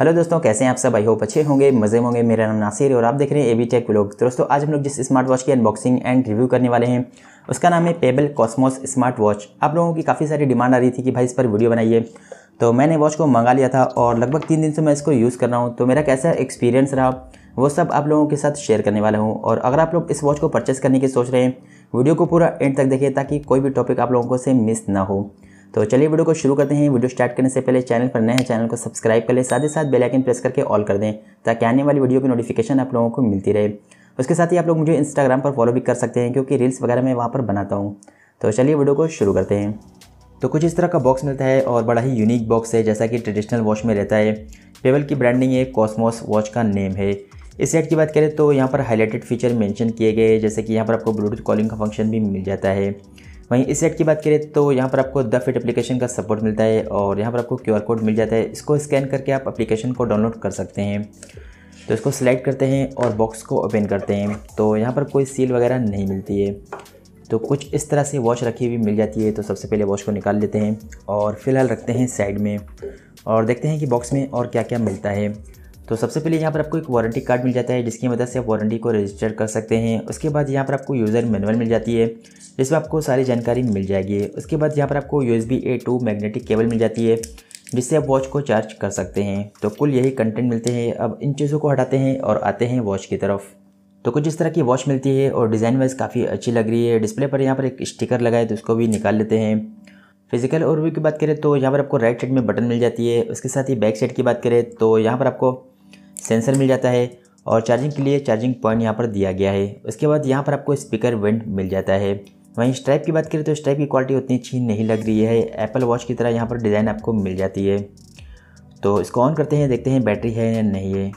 Hello दोस्तों, कैसे हैं आप सब। आई होप अच्छे होंगे, मज़े में होंगे। मेरा नाम नासिर है और आप देख रहे हैं एबी टेक व्लॉग। दोस्तों, आज हम लोग जिस स्मार्ट वॉच की अनबॉक्सिंग एंड रिव्यू करने वाले हैं उसका नाम है पेबल कॉस्मोस स्मार्ट वॉच। आप लोगों की काफ़ी सारी डिमांड आ रही थी कि भाई इस पर वीडियो बनाइए, तो मैंने वॉच को मंगा लिया था और लगभग 3 दिन से मैं इसको यूज़ कर रहा हूँ। तो मेरा कैसा एक्सपीरियंस रहा वो सब आप लोगों के साथ शेयर करने वाला हूँ। और अगर आप लोग इस वॉच को परचेस करने की सोच रहे हैं, वीडियो को पूरा एंड तक देखिए ताकि कोई भी टॉपिक आप लोगों को से मिस ना हो। तो चलिए वीडियो को शुरू करते हैं। वीडियो स्टार्ट करने से पहले चैनल पर नए हैं, चैनल को सब्सक्राइब कर ले, साथ ही साथ बेल आइकन प्रेस करके ऑल कर दें ताकि आने वाली वीडियो की नोटिफिकेशन आप लोगों को मिलती रहे। उसके साथ ही आप लोग मुझे इंस्टाग्राम पर फॉलो भी कर सकते हैं क्योंकि रील्स वगैरह मैं वहाँ पर बनाता हूँ। तो चलिए वीडियो को शुरू करते हैं। तो कुछ इस तरह का बॉक्स मिलता है और बड़ा ही यूनिक बॉक्स है जैसा कि ट्रेडिशनल वॉच में रहता है। पेबल की ब्रांडिंग है, कॉस्मोस वॉच का नेम है। इस सेट की बात करें तो यहाँ पर हाईलाइटेड फीचर मेंशन किए गए, जैसे कि यहाँ पर आपको ब्लूटूथ कॉलिंग का फंक्शन भी मिल जाता है। वहीं इस सेट की बात करें तो यहाँ पर आपको द फिट एप्लीकेशन का सपोर्ट मिलता है और यहाँ पर आपको QR कोड मिल जाता है। इसको स्कैन करके आप एप्लीकेशन को डाउनलोड कर सकते हैं। तो इसको सिलेक्ट करते हैं और बॉक्स को ओपन करते हैं तो यहाँ पर कोई सील वगैरह नहीं मिलती है। तो कुछ इस तरह से वॉच रखी हुई मिल जाती है। तो सबसे पहले वॉच को निकाल लेते हैं और फिलहाल रखते हैं साइड में और देखते हैं कि बॉक्स में और क्या क्या मिलता है। तो सबसे पहले यहाँ पर आपको एक वारंटी कार्ड मिल जाता है जिसकी मदद से आप वारंटी को रजिस्टर कर सकते हैं। उसके बाद यहाँ पर आपको यूज़र मैनुअल मिल जाती है जिसमें आपको सारी जानकारी मिल जाएगी। उसके बाद यहाँ पर आपको USB A2 मैग्नेटिक केबल मिल जाती है जिससे आप वॉच को चार्ज कर सकते हैं। तो कुल यही कंटेंट मिलते हैं। अब इन चीज़ों को हटाते हैं और आते हैं वॉच की तरफ। तो कुछ इस तरह की वॉच मिलती है और डिज़ाइन वाइज काफ़ी अच्छी लग रही है। डिस्प्ले पर यहाँ पर एक स्टिकर लगा है तो उसको भी निकाल लेते हैं। फिजिकल ओवरव्यू की बात करें तो यहाँ पर आपको राइट साइड में बटन मिल जाती है। उसके साथ ही बैक साइड की बात करें तो यहाँ पर आपको सेंसर मिल जाता है और चार्जिंग के लिए चार्जिंग पॉइंट यहाँ पर दिया गया है। उसके बाद यहाँ पर आपको स्पीकर वेंट मिल जाता है। वहीं स्ट्राइप की बात करें तो स्ट्राइप की क्वालिटी उतनी अच्छी नहीं लग रही है। एप्पल वॉच की तरह यहाँ पर डिज़ाइन आपको मिल जाती है। तो इसको ऑन करते हैं, देखते हैं बैटरी है या नहीं है।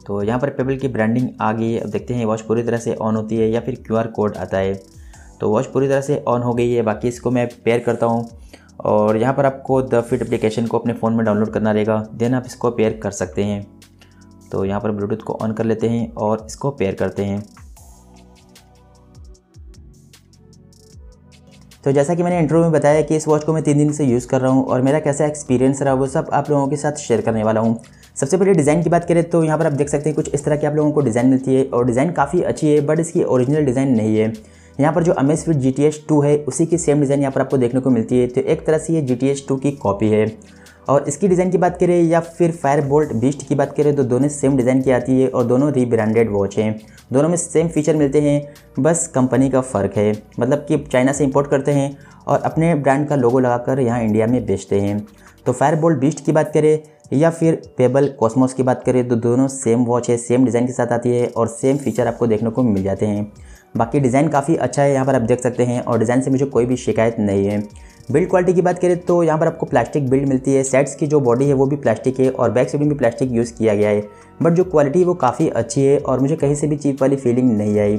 तो यहाँ पर पेबल की ब्रांडिंग आ गई है। अब देखते हैं वॉच पूरी तरह से ऑन होती है या फिर QR कोड आता है। तो वॉच पूरी तरह से ऑन हो गई है। बाकी इसको मैं पेयर करता हूँ और यहाँ पर आपको द फिट एप्लीकेशन को अपने फ़ोन में डाउनलोड करना रहेगा, देन आप इसको पेयर कर सकते हैं। तो यहाँ पर ब्लूटूथ को ऑन कर लेते हैं और इसको पेयर करते हैं। तो जैसा कि मैंने इंट्रो में बताया कि इस वॉच को मैं 3 दिन से यूज़ कर रहा हूँ और मेरा कैसा एक्सपीरियंस रहा वो सब आप लोगों के साथ शेयर करने वाला हूँ। सबसे पहले डिज़ाइन की बात करें तो यहाँ पर आप देख सकते हैं कुछ इस तरह की आप लोगों को डिज़ाइन मिलती है और डिज़ाइन काफ़ी अच्छी है, बट इसकी ओरिजिनल डिज़ाइन नहीं है। यहाँ पर जो अमेज़फिट GTS 2 है उसी की सेम डिज़ाइन यहाँ पर आपको देखने को मिलती है। तो एक तरह से ये GTS 2 की कॉपी है। और इसकी डिज़ाइन की बात करें या फिर फायरबोल्ट बीस्ट की बात करें तो दोनों सेम डिज़ाइन की आती है और दोनों रीब्रांडेड वॉच हैं। दोनों में सेम फीचर मिलते हैं, बस कंपनी का फ़र्क है। मतलब कि चाइना से इंपोर्ट करते हैं और अपने ब्रांड का लोगो लगाकर यहाँ इंडिया में बेचते हैं। तो फायरबोल्ट बीस्ट की बात करें या फिर पेबल कॉस्मोस की बात करें तो दोनों सेम वॉच है, सेम डिज़ाइन के साथ आती है और सेम फीचर आपको देखने को मिल जाते हैं। बाकी डिज़ाइन काफ़ी अच्छा है, यहाँ पर आप देख सकते हैं और डिज़ाइन से मुझे कोई भी शिकायत नहीं है। बिल्ड क्वालिटी की बात करें तो यहाँ पर आपको प्लास्टिक बिल्ड मिलती है। सेट्स की जो बॉडी है वो भी प्लास्टिक है और बैक साइड में भी प्लास्टिक यूज़ किया गया है, बट जो क्वालिटी है वो काफ़ी अच्छी है और मुझे कहीं से भी चीप वाली फीलिंग नहीं आई।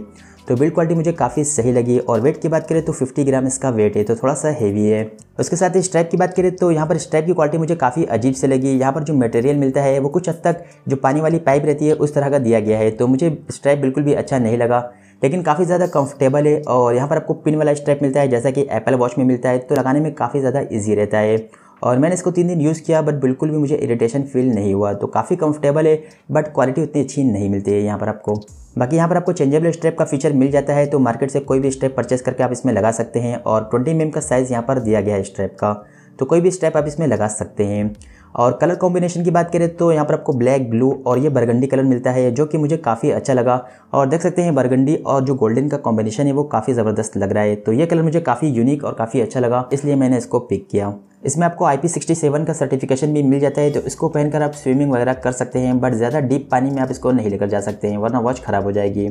तो बिल्ड क्वालिटी मुझे काफ़ी सही लगी। और वेट की बात करें तो 50 ग्राम इसका वेट है, तो थोड़ा सा हेवी है। उसके साथ ही स्ट्राइप की बात करें तो यहाँ पर स्ट्राइप की क्वालिटी मुझे काफ़ी अजीब से लगी। यहाँ पर जो मटेरियल मिलता है वो कुछ हद तक जो पानी वाली पाइप रहती है उस तरह का दिया गया है, तो मुझे स्ट्राइप बिल्कुल भी अच्छा नहीं लगा। लेकिन काफ़ी ज़्यादा कंफर्टेबल है और यहाँ पर आपको पिन वाला स्ट्रैप मिलता है जैसा कि एप्पल वॉच में मिलता है, तो लगाने में काफ़ी ज़्यादा इजी रहता है। और मैंने इसको 3 दिन यूज़ किया बट बिल्कुल भी मुझे इरिटेशन फील नहीं हुआ। तो काफ़ी कंफर्टेबल है बट क्वालिटी उतनी अच्छी नहीं मिलती है यहाँ पर आपको। बाकी यहाँ पर आपको चेंजेबल स्ट्रैप का फीचर मिल जाता है, तो मार्केट से कोई भी स्ट्रैप परचेस करके आप इसमें लगा सकते हैं। और 20 mm का साइज़ यहाँ पर दिया गया है स्ट्रैप का, तो कोई भी स्ट्रैप आप इसमें लगा सकते हैं। और कलर कॉम्बिनेशन की बात करें तो यहाँ पर आपको ब्लैक, ब्लू और ये बरगंडी कलर मिलता है जो कि मुझे काफ़ी अच्छा लगा। और देख सकते हैं बरगंडी और जो गोल्डन का कॉम्बिनेशन है वो काफ़ी ज़बरदस्त लग रहा है। तो ये कलर मुझे काफ़ी यूनिक और काफ़ी अच्छा लगा, इसलिए मैंने इसको पिक किया। इसमें आपको IP67 का सर्टिफिकेशन भी मिल जाता है, तो इसको पहनकर आप स्विमिंग वगैरह कर सकते हैं, बट ज़्यादा डीप पानी में आप इसको नहीं लेकर जा सकते हैं वरना वॉच ख़राब हो जाएगी।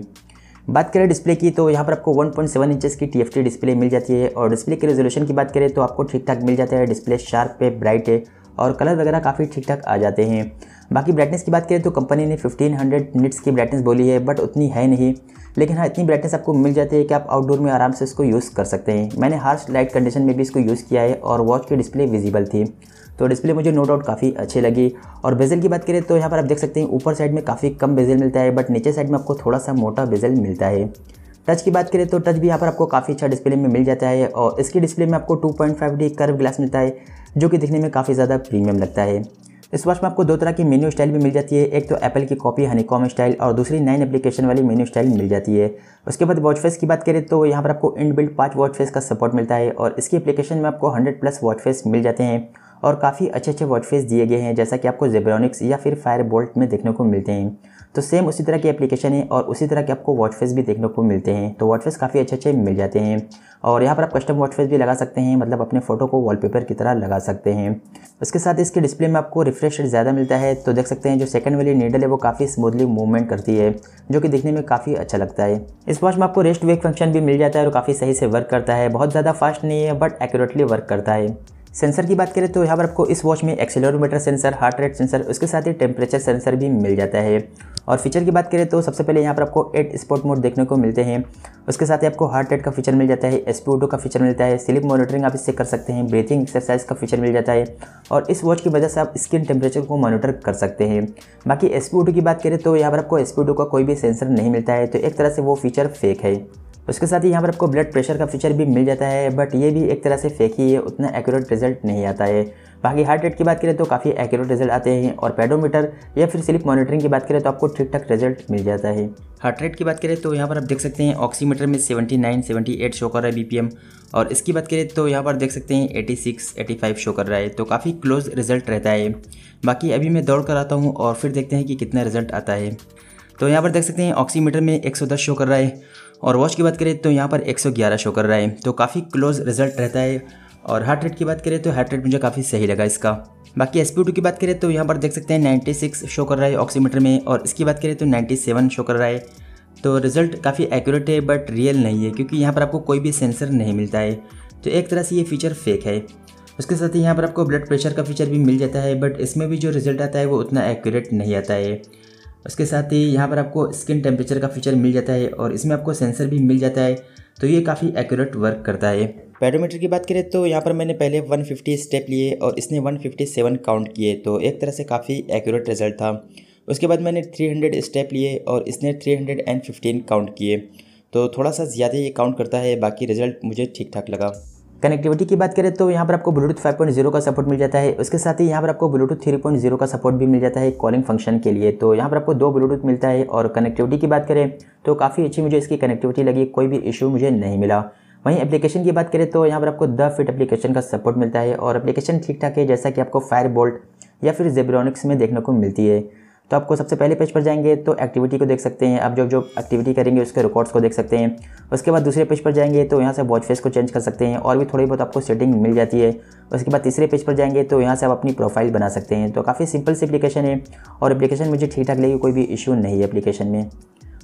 बात करें डिस्प्ले की तो यहाँ पर आपको 1.7 इंचेस की TFT डिस्प्ले मिल जाती है। और डिस्प्ले की रेजोल्यूशन की बात करें तो आपको ठीक ठाक मिल जाता है। डिस्प्ले शार्प है, ब्राइट है और कलर वगैरह काफ़ी ठीक ठाक आ जाते हैं। बाकी ब्राइटनेस की बात करें तो कंपनी ने 1500 निट्स की ब्राइटनेस बोली है, बट उतनी है नहीं। लेकिन हाँ, इतनी ब्राइटनेस आपको मिल जाती है कि आप आउटडोर में आराम से इसको यूज़ कर सकते हैं। मैंने हार्श लाइट कंडीशन में भी इसको यूज़ किया है और वॉच की डिस्प्ले विजिबल थी, तो डिस्प्ले मुझे नो डाउट काफ़ी अच्छी लगी। और बेजल की बात करें तो यहाँ पर आप देख सकते हैं ऊपर साइड में काफ़ी कम बेजल मिलता है, बट नीचे साइड में आपको थोड़ा सा मोटा बेजल मिलता है। टच की बात करें तो टच भी यहाँ पर आपको काफ़ी अच्छा डिस्प्ले में मिल जाता है और इसकी डिस्प्ले में आपको 2.5D कर्व ग्लास मिलता है जो कि दिखने में काफ़ी ज़्यादा प्रीमियम लगता है। इस वॉच में आपको दो तरह की मेन्यू स्टाइल भी मिल जाती है, एक तो एप्पल की कॉपी हनीकॉम स्टाइल और दूसरी 9 एप्लीकेशन वाली मेन्यू स्टाइल मिल जाती है। उसके बाद वॉच फेस की बात करें तो यहाँ पर आपको इनबिल्ट 5 वॉच फेस का सपोर्ट मिलता है और इसकी एप्लीकेशन में आपको 100+ वॉच फेस मिल जाते हैं और काफ़ी अच्छे वॉच फेस दिए गए हैं, जैसा कि आपको जेब्रॉनिक्स या फिर फायरबोल्ट में देखने को मिलते हैं। तो सेम उसी तरह की एप्लीकेशन है और उसी तरह के आपको वॉच फेस भी देखने को मिलते हैं। तो वॉच फेस काफ़ी अच्छे मिल जाते हैं और यहाँ पर आप कस्टम वॉच फेस भी लगा सकते हैं, मतलब अपने फ़ोटो को वॉलपेपर की तरह लगा सकते हैं। उसके साथ इसके डिस्प्ले में आपको रिफ्रेश रेट ज़्यादा मिलता है, तो देख सकते हैं जो सेकंड वाली नीडल है वो काफ़ी स्मूथली मूवमेंट करती है, जो कि देखने में काफ़ी अच्छा लगता है। इस वॉच में आपको रेस्ट वेक फंक्शन भी मिल जाता है और काफ़ी सही से वर्क करता है, बहुत ज़्यादा फास्ट नहीं है बट एक्यूरेटली वर्क करता है। सेंसर की बात करें तो यहाँ पर आपको इस वॉच में accelerometer sensor, heart rate sensor, उसके साथ ही टेम्परेचर सेंसर भी मिल जाता है। और फीचर की बात करें तो सबसे पहले यहाँ पर आपको 8 स्पोर्ट मोड देखने को मिलते हैं। उसके साथ ही आपको हार्ट रेट का फीचर मिल जाता है, SpO2 का फीचर मिलता है, स्लीप मॉनिटरिंग आप इससे कर सकते हैं, ब्रीथिंग एक्सरसाइज का फीचर मिल जाता है और इस वॉच की वजह से आप स्किन टेम्परेचर को मॉनिटर कर सकते हैं। बाकी SpO2 की बात करें तो यहाँ पर आपको SpO2 का कोई भी सेंसर नहीं मिलता है, तो एक तरह से वो फीचर फेक है। उसके साथ ही यहाँ पर आपको ब्लड प्रेशर का फीचर भी मिल जाता है, बट ये भी एक तरह से फेक ही है, उतना एक्यूरेट रिजल्ट नहीं आता है। बाकी हार्ट रेट की बात करें तो काफ़ी एक्यूरेट रिजल्ट आते हैं और पेडोमीटर या फिर स्लीप मॉनिटरिंग की बात करें तो आपको ठीक ठाक रिजल्ट मिल जाता है। हार्ट रेट की बात करें तो यहाँ पर आप देख सकते हैं ऑक्सीमीटर में 79, 78 शो कर रहा है BPM और इसकी बात करें तो यहाँ पर देख सकते हैं 86, 85 शो कर रहा है, तो काफ़ी क्लोज रिजल्ट रहता है। बाकी अभी मैं दौड़ कर आता हूँ और फिर देखते हैं कि कितना रिजल्ट आता है। तो यहाँ पर देख सकते हैं ऑक्सीमीटर में 110 शो कर रहा है और वॉच की बात करें तो यहाँ पर 111 शो कर रहा है, तो काफ़ी क्लोज रिजल्ट रहता है। और हार्ट रेट की बात करें तो हार्ट रेट मुझे काफ़ी सही लगा इसका। बाकी SpO2 की बात करें तो यहाँ पर देख सकते हैं 96 शो कर रहा है ऑक्सीमीटर में और इसकी बात करें तो 97 शो कर रहा है, तो रिजल्ट काफ़ी एक्यूरेट है बट रियल नहीं है, क्योंकि यहाँ पर आपको कोई भी सेंसर नहीं मिलता है, तो एक तरह से ये फीचर फेक है। उसके साथ ही यहाँ पर आपको ब्लड प्रेशर का फीचर भी मिल जाता है, बट इसमें भी जो रिजल्ट आता है वो उतना एक्यूरेट नहीं आता है। उसके साथ ही यहाँ पर आपको स्किन टेम्परेचर का फीचर मिल जाता है और इसमें आपको सेंसर भी मिल जाता है, तो ये काफ़ी एक्यूरेट वर्क करता है। पेडोमीटर की बात करें तो यहाँ पर मैंने पहले 150 स्टेप लिए और इसने 157 काउंट किए, तो एक तरह से काफ़ी एक्यूरेट रिजल्ट था। उसके बाद मैंने 300 स्टेप लिए और इसने 315 काउंट किए, तो थोड़ा सा ज़्यादा ये काउंट करता है, बाकी रिजल्ट मुझे ठीक ठाक लगा। कनेक्टिविटी की बात करें तो यहाँ पर आपको ब्लूटूथ 5.0 का सपोर्ट मिल जाता है, उसके साथ ही यहाँ पर आपको ब्लूटूथ 3.0 का सपोर्ट भी मिल जाता है कॉलिंग फंक्शन के लिए, तो यहाँ पर आपको 2 ब्लूटूथ मिलता है। और कनेक्टिविटी की बात करें तो काफ़ी अच्छी मुझे इसकी कनेक्टिविटी लगी, कोई भी इशू मुझे नहीं मिला। वहीं एप्लीकेशन की बात करें तो यहाँ पर आपको द फिट एप्लीकेशन का सपोर्ट मिलता है और एप्लीकेशन ठीक ठाक है, जैसा कि आपको फायरबोल्ट या फिर जेब्रॉनिक्स में देखने को मिलती है। तो आपको सबसे पहले पेज पर जाएंगे तो एक्टिविटी को देख सकते हैं, आप जो एक्टिविटी करेंगे उसके रिकॉर्ड्स को देख सकते हैं। उसके बाद दूसरे पेज पर जाएंगे तो यहाँ से वॉच फेस को चेंज कर सकते हैं और भी थोड़ी बहुत आपको सेटिंग मिल जाती है। उसके बाद तीसरे पेज पर जाएंगे तो यहाँ से आप अपनी प्रोफाइल बना सकते हैं। तो काफ़ी सिंपल सी एप्लीकेशन है और एप्लीकेशन मुझे ठीक ठाक लगी, कोई भी इशू नहीं है एप्लीकेशन में।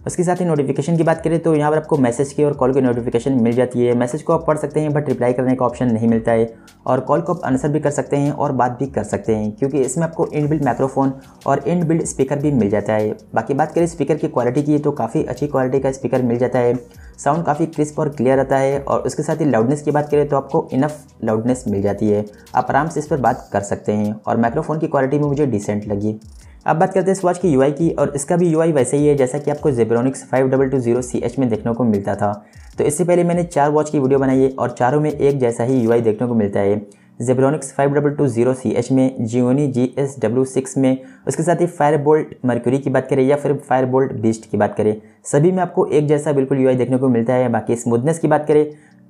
उसके साथ ही नोटिफिकेशन की बात करें तो यहाँ पर आपको मैसेज की और कॉल की नोटिफिकेशन मिल जाती है। मैसेज को आप पढ़ सकते हैं बट रिप्लाई करने का ऑप्शन नहीं मिलता है और कॉल को आप आंसर भी कर सकते हैं और बात भी कर सकते हैं, क्योंकि इसमें आपको इनबिल्ट माइक्रोफोन और इनबिल्ट स्पीकर भी मिल जाता है। बाकी बात करें स्पीकर की क्वालिटी की तो काफ़ी अच्छी क्वालिटी का स्पीकर मिल जाता है, साउंड काफ़ी क्रिस्प और क्लियर आता है। और उसके साथ ही लाउडनेस की बात करें तो आपको इनफ लाउडनेस मिल जाती है, आप आराम से इस पर बात कर सकते हैं। और माइक्रोफोन की क्वालिटी भी मुझे डिसेंट लगी। अब बात करते हैं इस वॉच की UI की, और इसका भी UI वैसे ही है जैसा कि आपको जेब्रॉनिक्स 5220CH में देखने को मिलता था। तो इससे पहले मैंने 4 वॉच की वीडियो बनाई है और चारों में एक जैसा ही UI देखने को मिलता है। जेब्रॉनिक्स 5220CH में, जियोनी GSW6 में, उसके साथ ही फायरबोल्ट मर्क्यूरी की बात करें या फिर फायरबोल्ट बीस्ट की बात करें, सभी में आपको एक जैसा बिल्कुल UI देखने को मिलता है। बाकी स्मूथनेस की बात करें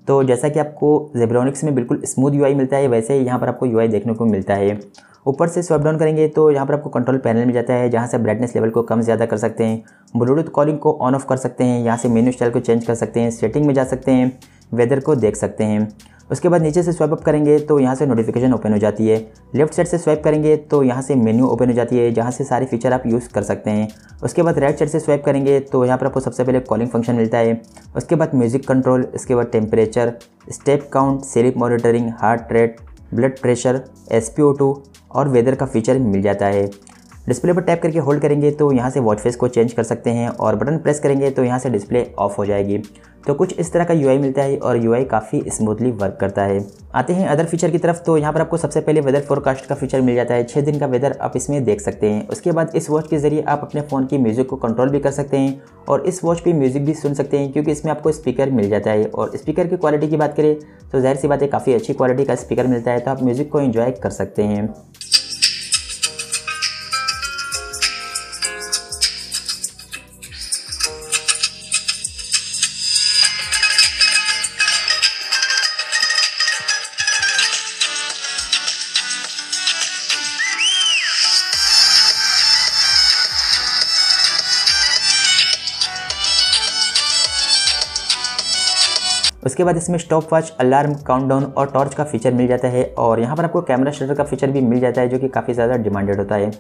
तो जैसा कि आपको जेब्रॉनिक्स में बिल्कुल स्मूथ UI मिलता है, वैसे ही यहाँ पर आपको UI देखने को मिलता है। ऊपर से स्वाइप डाउन करेंगे तो यहाँ पर आपको कंट्रोल पैनल मिल जाता है, जहाँ से ब्राइटनेस लेवल को कम ज़्यादा कर सकते हैं, ब्लूटूथ कॉलिंग को ऑन ऑफ कर सकते हैं, यहाँ से मेन्यू स्टाइल को चेंज कर सकते हैं, सेटिंग में जा सकते हैं, वेदर को देख सकते हैं। उसके बाद नीचे से स्वाइप अप करेंगे तो यहाँ से नोटिफिकेशन ओपन हो जाती है। लेफ्ट साइड से स्वाइप करेंगे तो यहाँ से मेन्यू ओपन हो जाती है, जहाँ से सारे फीचर आप यूज़ कर सकते हैं। उसके बाद राइट साइड से स्वाइप करेंगे तो यहाँ पर आपको सबसे पहले कॉलिंग फंक्शन मिलता है। उसके बाद म्यूजिक कंट्रोल, इसके बाद temperature, step count, sleep monitoring, heart rate, blood pressure, SpO2 और वेदर का फीचर मिल जाता है। डिस्प्ले पर टैप करके होल्ड करेंगे तो यहाँ से वॉच फेस को चेंज कर सकते हैं और बटन प्रेस करेंगे तो यहाँ से डिस्प्ले ऑफ हो जाएगी। तो कुछ इस तरह का UI मिलता है और UI काफ़ी स्मूथली वर्क करता है। आते हैं अदर फीचर की तरफ, तो यहाँ पर आपको सबसे पहले वेदर फोरकास्ट का फीचर मिल जाता है। 6 दिन का वेदर आप इसमें देख सकते हैं। उसके बाद इस वॉच के जरिए आप अपने फ़ोन की म्यूज़िक को कंट्रोल भी कर सकते हैं और इस वॉच पे म्यूज़िक भी सुन सकते हैं, क्योंकि इसमें आपको स्पीकर मिल जाता है। और स्पीकर की क्वालिटी की बात करें तो जाहिर सी बात है काफ़ी अच्छी क्वालिटी का स्पीकर मिलता है, तो आप म्यूज़िक को एंजॉय कर सकते हैं। उसके बाद इसमें स्टॉप वॉच, अलार्म, काउंटडाउन और टॉर्च का फीचर मिल जाता है और यहाँ पर आपको कैमरा शटर का फीचर भी मिल जाता है जो कि काफ़ी ज़्यादा डिमांडेड होता है।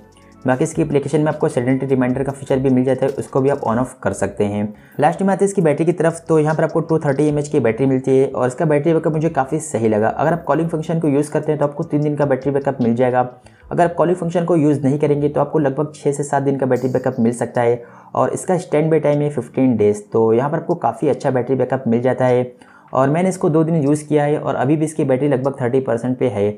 बाकी इसकी एप्लीकेशन में आपको सेडेंटरी रिमाइंडर का फीचर भी मिल जाता है, उसको भी आप ऑन ऑफ कर सकते हैं। लास्ट में आते हैं इसकी बैटरी की तरफ, तो यहाँ पर आपको 230 mAh की बैटरी मिलती है और इसका बैटरी बैकअप मुझे काफ़ी सही लगा। अगर आप कॉलिंग फंक्शन को यूज़ करते हैं तो आपको 3 दिन का बैटरी बैकअप मिल जाएगा। अगर आप कॉलिंग फंक्शन को यूज़ नहीं करेंगे तो आपको लगभग 6 से 7 दिन का बैटरी बैकअप मिल सकता है और इसका स्टैंड बाय टाइम है 15 डेज़। तो यहाँ पर आपको काफ़ी अच्छा बैटरी बैकअप मिल जाता है और मैंने इसको 2 दिन यूज़ किया है और अभी भी इसकी बैटरी लगभग 30% पे है,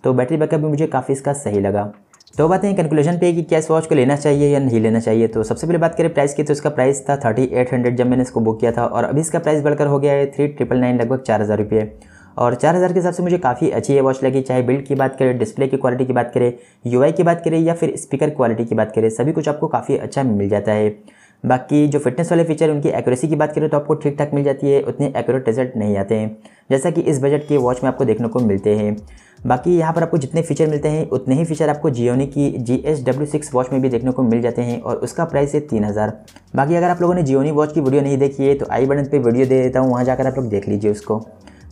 तो बैटरी बैकअप भी मुझे काफ़ी इसका सही लगा। तो बात है कंक्लूजन पे कि क्या इस वॉच को लेना चाहिए या नहीं लेना चाहिए। तो सबसे पहले बात करें प्राइस की, तो इसका प्राइस था 3800 जब मैंने इसको बुक किया था और अभी इसका प्राइस बढ़कर हो गया है 3999 लगभग 4000 रुपये। और 4000 के हिसाब से मुझे काफ़ी अच्छी ये वॉच लगी। चाहे बिल्ड की बात करें, डिस्प्ले की क्वालिटी की बात करें, यूआई की बात करें या फिर स्पीकर क्वालिटी की बात करें, सभी कुछ आपको काफ़ी अच्छा मिल जाता है। बाकी जो फिटनेस वाले फीचर उनकी एक्यूरेसी की बात करें तो आपको ठीक ठाक मिल जाती है, उतने एक्यूरेट रिजल्ट नहीं आते हैं जैसा कि इस बजट की वॉच में आपको देखने को मिलते हैं। बाकी यहाँ पर आपको जितने फीचर मिलते हैं उतने ही फीचर आपको जियोनी की GSW6 वॉच में भी देखने को मिल जाते हैं और उसका प्राइस है 3000। बाकी अगर आप लोगों ने जियोनी वॉच की वीडियो नहीं देखी है तो आई बटन पे वीडियो दे देता हूँ, वहाँ जाकर आप लोग देख लीजिए उसको।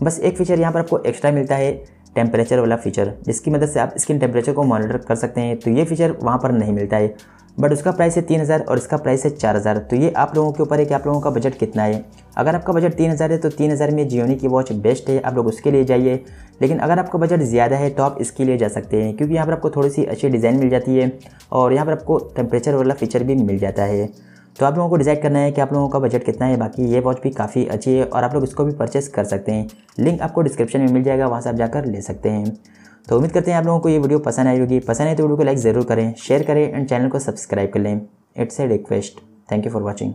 बस एक फीचर यहाँ पर आपको एक्स्ट्रा मिलता है, टेम्परेचर वाला फीचर, जिसकी मदद से आप स्किन टेम्परेचर को मॉनिटर कर सकते हैं। तो ये फीचर वहाँ पर नहीं मिलता है, बट उसका प्राइस है 3000 और इसका प्राइस है 4000। तो ये आप लोगों के ऊपर है कि आप लोगों का बजट कितना है। अगर आपका बजट 3000 है तो 3000 में जियोनी की वॉच बेस्ट है, आप लोग उसके लिए जाइए। लेकिन अगर आपका बजट ज़्यादा है तो आप इसके लिए जा सकते हैं, क्योंकि यहाँ पर आपको थोड़ी सी अच्छी डिज़ाइन मिल जाती है और यहाँ पर आपको टेम्परेचर वाला फीचर भी मिल जाता है। तो आप लोगों को डिसाइड करना है कि आप लोगों का बजट कितना है। बाकी ये वॉच भी काफ़ी अच्छी है और आप लोग इसको भी परचेस कर सकते हैं, लिंक आपको डिस्क्रिप्शन में मिल जाएगा, वहाँ से आप जाकर ले सकते हैं। तो उम्मीद करते हैं आप लोगों को ये वीडियो पसंद आई होगी। पसंद है तो वीडियो को लाइक ज़रूर करें, शेयर करें एंड चैनल को सब्सक्राइब कर लें। It's a request. Thank you for watching.